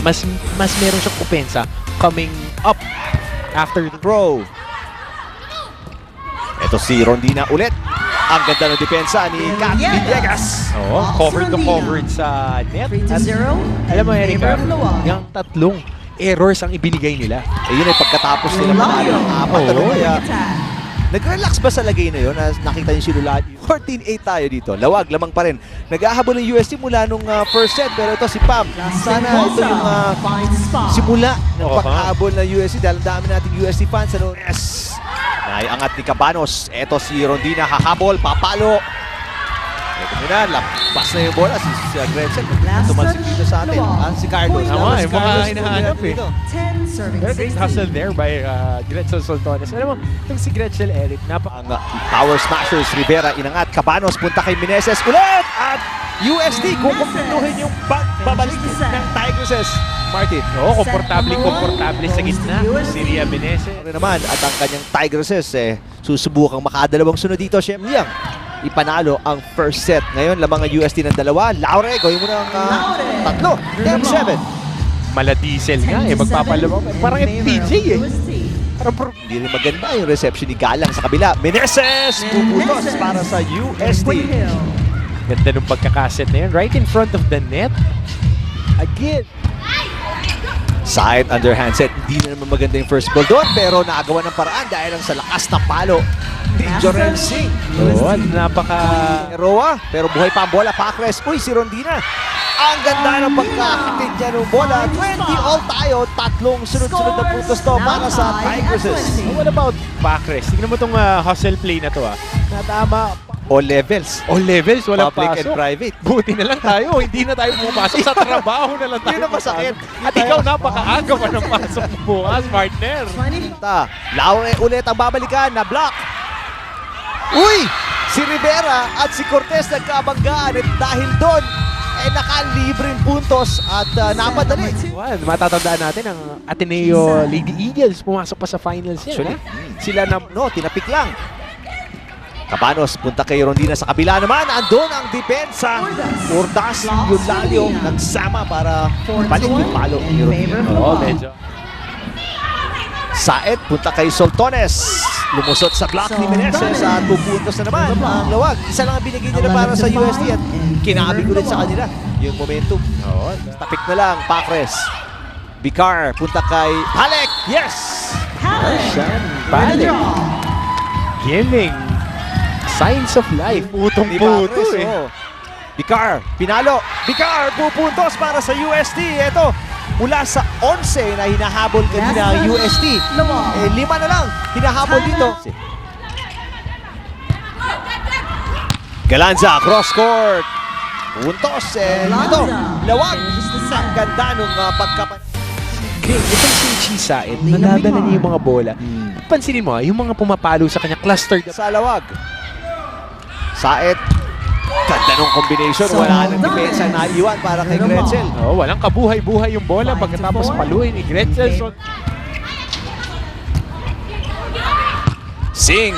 Mas meron siyang kupensa coming up after the Pro. Ito si Rondina ulit. Ang ganda ng depensa ni Kat Villegas. cover to cover sa net. 3-0. Alam mo, Erica, Favor of Luwag. yung tatlong errors ang ibinigay nila. Yun ay pagkatapos nila manalo ng apat. Ano kaya, Attack. nag-relax ba sa lagay na yun? Nakita niyo si Lula. 14-8 tayo dito. Lawag, lamang pa rin. Nag-ahabol ng UST mula nung first set. Pero ito si Pam. Sana ito yung simula ng pag-ahabol ng UST. Dahil ang dami nating UST fans. Ano? Yes! Naiangat ni Cabanos. Ito si Rondina hahabol. Papalo. Ito muna. Lampas na yung bola. Si Gretchen. Tumalsik dito sa atin. Si Carlos. Tama, yung mga Carlos, hinahanap eh. dito. 10 serving Very great hustle there by Gretchen Soltones. Alam mo, itong si Gretchen Eric, Ang power smashers, Rivera inangat, Cabanos punta kay Meneses ulit at UST kukumpletuhin yung pagbabalik ng Tigresses. Martin. komportable sa gitna. Si Ria Meneses. Ano naman at ang kanyang Tigresses susubukang makadalawang sunod dito. Siyempre yang ipanalo ang first set. Ngayon lamang ang UST ng dalawa. Laure, gawin mo ng tatlo. 10-7. Mala diesel nga magpapalabang. Parang FPJ Hindi rin maganda yung reception ni Galang sa kabila. Meneses puputos para sa UST. Ganda ng pagkakaset na yun. Right in front of the net. Again. Side underhand set. Hindi na naman maganda yung first ball doon. Pero nakagawa ng paraan dahil ang sa lakas na palo ni Jorel Singh. Napaka... Roa, pero buhay pa ang bola. Pacres. Uy, si Rondina. Ang ganda ng pagkakatid niya ng bola. 20 all tayo. Tatlong sunod-sunod na puntos to para sa Tigresses. What about Pacres? Tignan mo itong hustle play na to. Natama. All levels. All levels, walang Public and pasok. private. Buti na lang tayo. Hindi na tayo pumapasok sa trabaho na lang tayo. Yun ang masakit. At ikaw napakaaga pa ng pasok mo bukas, partner. Laure ulit ang babalikan na block. Uy! Si Rivera at si Cortez nagkabanggaan at dahil doon nakalibreng puntos at napadali. Matatandaan natin ang Ateneo Lady Eagles pumasok pa sa finals yan. Actually, sila tinapik lang. Cabanos, punta kay Rondina sa kabila naman. Andun ang depensa. Urdas, Yulalio, nagsama para balik yung palo ni Rondina. Medyo. Saet, punta kay Soltones. Lumusot sa block ni Meneses at pupuntos na naman ang Lawag. Isa lang ang binigay nila para sa UST at kinabig ulit sa kanila yung momentum. Tapik na lang, Pacres. Vicar, punta kay Halek. Yes! Balik. Giving signs of life. Putong-puto Vicar, pinalo. Vicar, pupuntos para sa UST. Ito, mula sa 11 na hinahabol kanina ang UST. 5 na lang hinahabol dito. Galanza, cross court. Puntos. Ito, Lawag. Ang ganda nung pagkapan. Okay, itong si Chisaet, nadadala niya yung mga bola. Pansinin mo, yung mga pumapalo sa kanya, clustered. Sa Lawag. Saet. Ganda nung combination. Wala nang depensa na iwan para kay Gretchen. Walang kabuhay-buhay yung bola pagkatapos paluin ni Gretchen. Singh.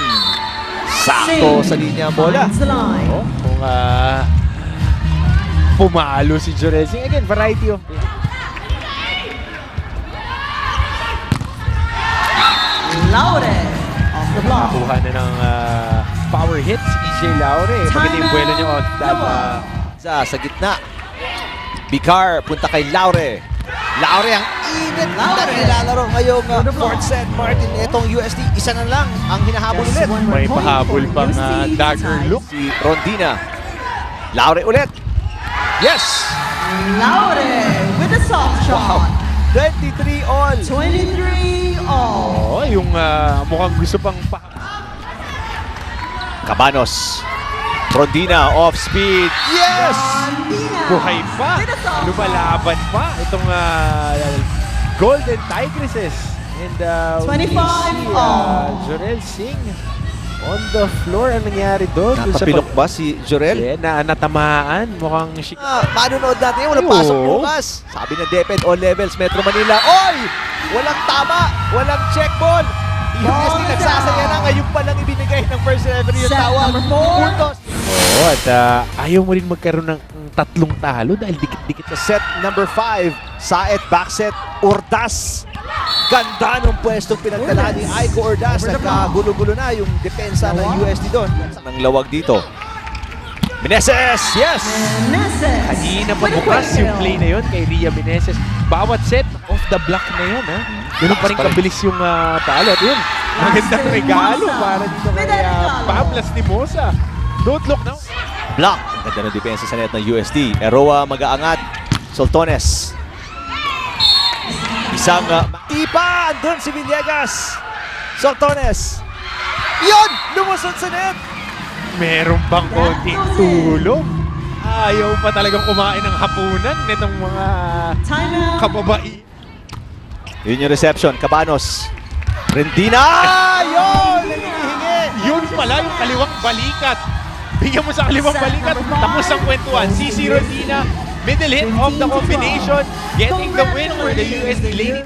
Sakto sa linya ang bola. Kung pumalo si Jorel Singh. Again, variety of... Laure off the block. Nakuha na ng power hits, EJ Laure. Maganda yung buwelo niya on that. Sa gitna. Vicar, punta kay Laure. Laure ang init na nilalaro ngayong fourth set. Martin, itong UST, isa na lang ang hinahabol ulit. May pahabol pang dagger look. Si Rondina. Laure ulit. Yes! Laure with a soft shot. 23 all. 23 all. Yung mukhang gusto pang Cabanos. Rondina off speed. Yes! buhay pa. Lumalaban pa itong Golden Tigresses. And we 25 see Jorel Singh on the floor. Ang nangyari doon? Napapilok ba si Jorel? Yeah, na natamaan. Mukhang Manonood natin, walang pasok bukas. Sabi na DepEd all levels, Metro Manila. Oy! Walang tama, walang check ball. UST nagsasaya na, ngayon pa lang ibinigay ng first referee yung Set tawag. number 4. Puntos. Oo, at ayaw mo rin magkaroon ng tatlong talo dahil dikit-dikit sa Set number 5, Saet, backset, Ordas. Ganda ng pwestong pinagdala ni Aiko Ordas. Nagkagulo-gulo na yung depensa ng UST doon. Nang lawag dito. Meneses! Yes! Meneses. Kanina pa with a bukas quick yung fill. play na yun kay Ria Meneses. Bawat set, off the block na yun, ha? Ganun pa rin kabilis yung palo. At yun, magandang regalo para dito kay Pam Lastimosa. Don't look now. Block. Ang ganda ng depensa sa net ng UST. Eroa mag-aangat. Soltones. Isang ipa! Andun si Villegas. Soltones. Yun! Lumusot sa net! Meron bang konting tulong? Ayaw pa talagang kumain ng hapunan nitong mga Timeout. kababai. Yun yung reception. Cabanos. Rendina! Yun! Nangihingi! Yun pala yung kaliwang balikat. Bigyan mo sa kaliwang balikat. Tapos ang kwentuhan. CC Rodina, middle hit of the combination, getting the win for the USD Lady.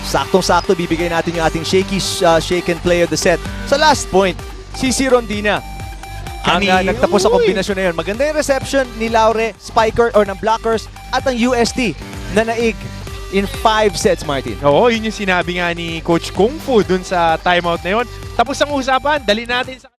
Saktong-sakto bibigay natin yung ating shaken play of the set. Sa last point, CC Rondina. Ang nagtapos sa kombinasyon na yun. Maganda yung reception ni Laure, Spiker, or ng Blockers, at ang UST na naig in 5 sets, Martin. Oo, yun yung sinabi nga ni Coach Kung Fu dun sa timeout na yun. Tapos ang usapan, dali natin sa...